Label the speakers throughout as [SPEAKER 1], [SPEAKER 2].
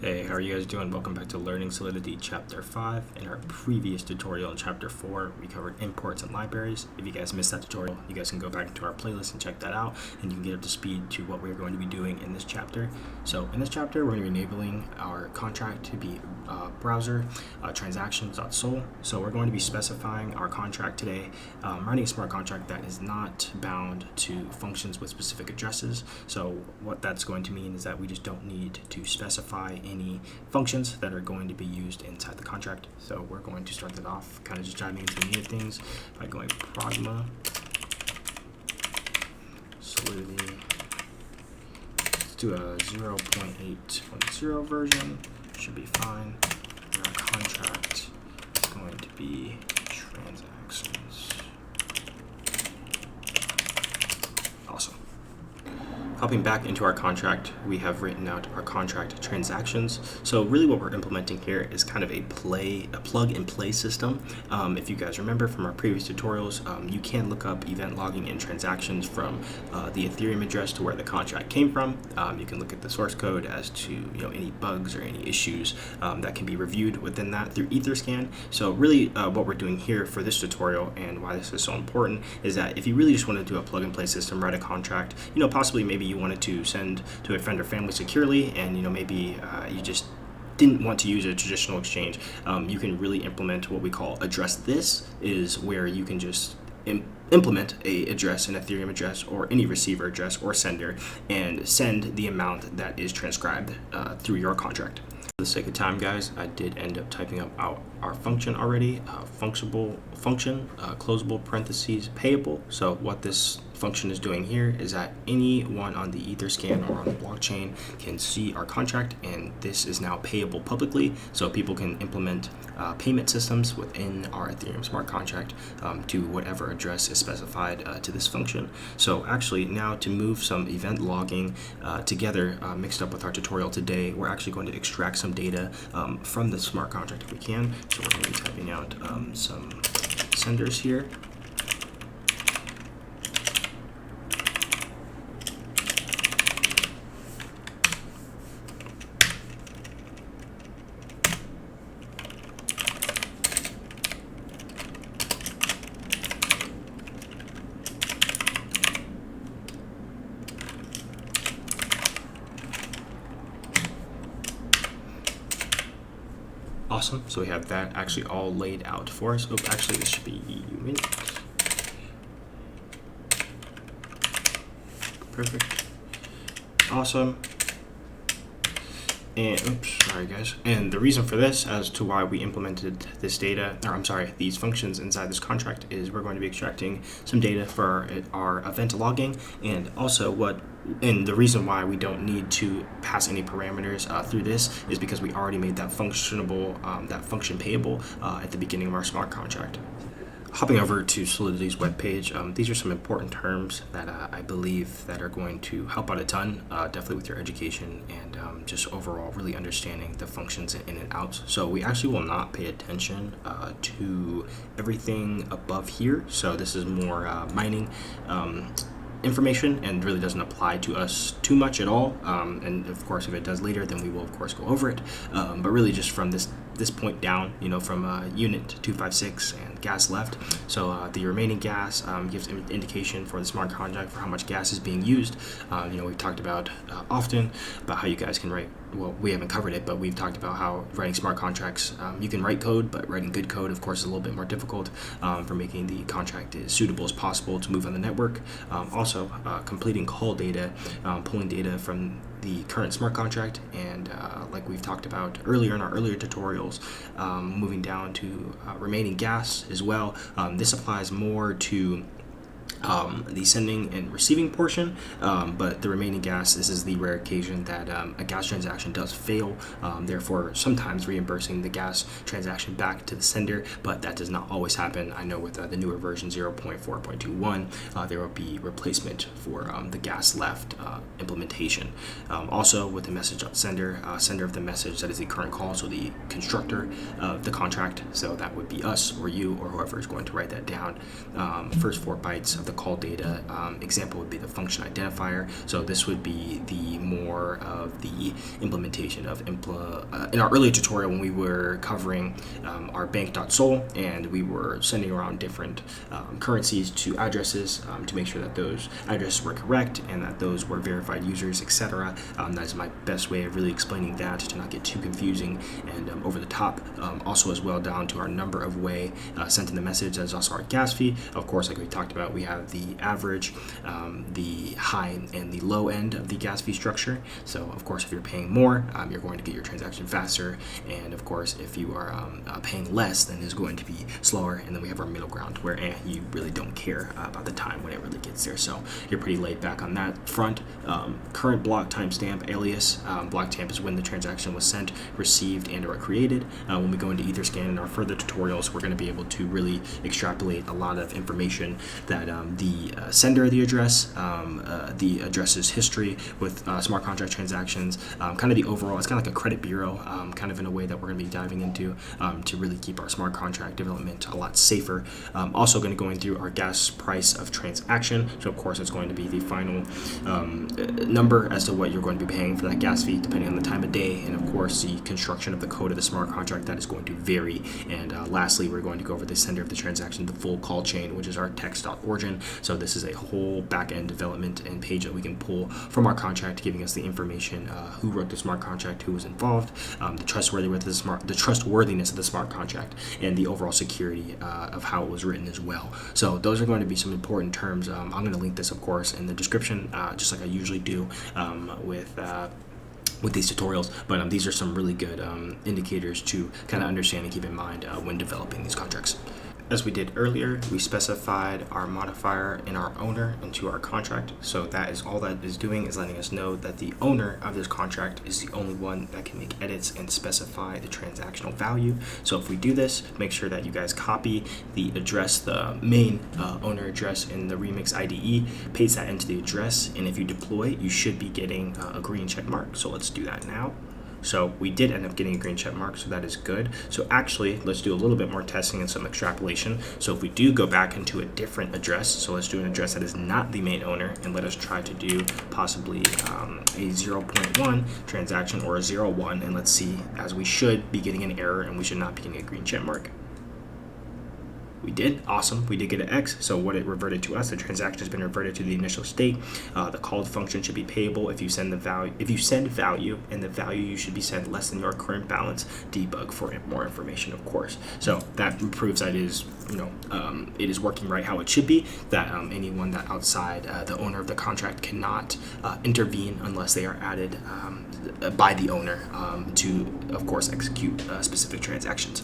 [SPEAKER 1] Hey, how are you guys doing? Welcome back to Learning Solidity Chapter 5. In our previous tutorial in Chapter 4, we covered imports and libraries. If you guys missed that tutorial, you guys can go back into our playlist and check that out, and you can get up to speed to what we're going to be doing in this chapter. So in this chapter, we're going to be enabling our contract to be browser transactions.sol. So we're going to be specifying our contract today, writing a smart contract that is not bound to functions with specific addresses. So what that's going to mean is that we just don't need to specify any functions that are going to be used inside the contract. So we're going to start that off, kind of just diving into the meat of things by going pragma solidity. Let's do a 0.810 version. Should be fine. And our contract is going to be transactions. Awesome. Hopping back into our contract, we have written out our contract transactions. So really what we're implementing here is kind of a plug and play system. If you guys remember from our previous tutorials, you can look up event logging and transactions from the Ethereum address to where the contract came from. You can look at the source code as to any bugs or any issues that can be reviewed within that through Etherscan. So really what we're doing here for this tutorial and why this is so important is that if you really just want to do a plug and play system, write a contract, possibly maybe you wanted to send to a friend or family securely, and maybe you just didn't want to use a traditional exchange, you can really implement what we call address this, is where you can just implement a address, an Ethereum address, or any receiver address or sender, and send the amount that is transcribed through your contract. For the sake of time, guys, I did end up typing up our function already. Function, closable parentheses, payable. So what this function is doing here is that anyone on the Etherscan or on the blockchain can see our contract, and this is now payable publicly, so people can implement payment systems within our Ethereum smart contract to whatever address is specified to this function. So actually now to move some event logging together mixed up with our tutorial today, we're actually going to extract some data from the smart contract if we can. So we're going to be typing out some senders here. Awesome. So we have that actually all laid out for us. Oh, actually, this should be EU. Perfect. Awesome. And oops, sorry guys. And the reason for this, as to why we implemented this data, or I'm sorry, these functions inside this contract, is we're going to be extracting some data for our event logging, and also the reason why we don't need to pass any parameters through this is because we already made that function payable at the beginning of our smart contract. Hopping over to Solidity's webpage, these are some important terms that I believe that are going to help out a ton, definitely with your education and just overall really understanding the functions in and outs. So we actually will not pay attention to everything above here. So this is more mining information and really doesn't apply to us too much at all, and of course if it does later, then we will of course go over it, but really just from this point down, from unit 256 and gas left. So the remaining gas gives an indication for the smart contract for how much gas is being used. We've talked about often about how you guys can write, well, we haven't covered it, but we've talked about how writing smart contracts, you can write code, but writing good code of course is a little bit more difficult for making the contract as suitable as possible to move on the network. Also completing call data, pulling data from the current smart contract, and like we've talked about earlier in our earlier tutorials, moving down to remaining gas as well. This applies more to the sending and receiving portion, but the remaining gas, this is the rare occasion that a gas transaction does fail, therefore sometimes reimbursing the gas transaction back to the sender, but that does not always happen. I know with the newer version 0.4.21 there will be replacement for the gas left implementation. Also with the message sender of the message, that is the current call, so the constructor of the contract, so that would be us or you or whoever is going to write that down. First 4 bytes of the call data example would be the function identifier. So this would be the more of the implementation of in our earlier tutorial when we were covering our bank.sol, and we were sending around different currencies to addresses to make sure that those addresses were correct and that those were verified users, etc. That is my best way of really explaining that to not get too confusing and over the top. Also as well down to our number of way sent in the message. That is also our gas fee. Of course, like we talked about, we have the average, the high and the low end of the gas fee structure. So of course, if you're paying more, you're going to get your transaction faster, and of course if you are paying less, then it's going to be slower. And then we have our middle ground where you really don't care about the time when it really gets there, so you're pretty laid back on that front. Current block timestamp alias, block timestamp is when the transaction was sent, received, and or created. When we go into Etherscan in our further tutorials, we're going to be able to really extrapolate a lot of information that the sender of the address, the address's history with smart contract transactions, kind of the overall, it's kind of like a credit bureau, kind of in a way that we're going to be diving into to really keep our smart contract development a lot safer. Also going to go in through our gas price of transaction. So of course it's going to be the final number as to what you're going to be paying for that gas fee depending on the time of day, and of course the construction of the code of the smart contract that is going to vary. And lastly, we're going to go over the sender of the transaction, the full call chain, which is our text.origin. So this is a whole back-end development and page that we can pull from our contract, giving us the information, who wrote the smart contract, who was involved, the trustworthiness of the smart contract, and the overall security of how it was written as well. So those are going to be some important terms. I'm going to link this, of course, in the description, just like I usually do with these tutorials, but these are some really good indicators to kind of understand and keep in mind when developing these contracts. As we did earlier, we specified our modifier in our owner into our contract. So that is all that is doing, is letting us know that the owner of this contract is the only one that can make edits and specify the transactional value. So if we do this, make sure that you guys copy the address, the main owner address in the Remix IDE, paste that into the address, and if you deploy, you should be getting a green check mark. So let's do that now. So we did end up getting a green check mark, so that is good. So actually, let's do a little bit more testing and some extrapolation. So if we do go back into a different address, so let's do an address that is not the main owner, and let us try to do possibly a 0.1 transaction or a 0.1, and let's see, as we should be getting an error and we should not be getting a green check mark. We did. Awesome. We did get an X. So what it reverted to us, the transaction has been reverted to the initial state. The called function should be payable if you send the value. If you send value and the value you should be sent less than your current balance, debug for more information, of course. So that proves that it is, it is working right how it should be. That anyone that outside the owner of the contract cannot intervene unless they are added by the owner to, of course, execute specific transactions.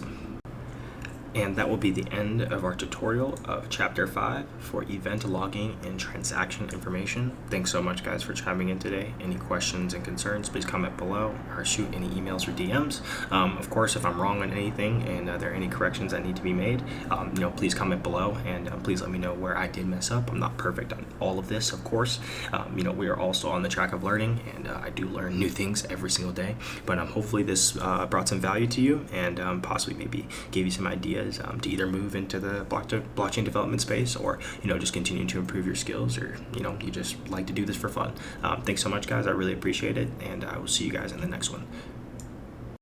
[SPEAKER 1] And that will be the end of our tutorial of Chapter 5 for event logging and transaction information. Thanks so much, guys, for chiming in today. Any questions and concerns, please comment below or shoot any emails or DMs. Of course, if I'm wrong on anything and there are any corrections that need to be made, please comment below, and please let me know where I did mess up. I'm not perfect on all of this, of course. We are also on the track of learning, and I do learn new things every single day. But hopefully this brought some value to you and possibly maybe gave you some ideas to either move into the blockchain development space, or just continue to improve your skills, or you just like to do this for fun. Thanks so much, guys. I really appreciate it, and I will see you guys in the next one.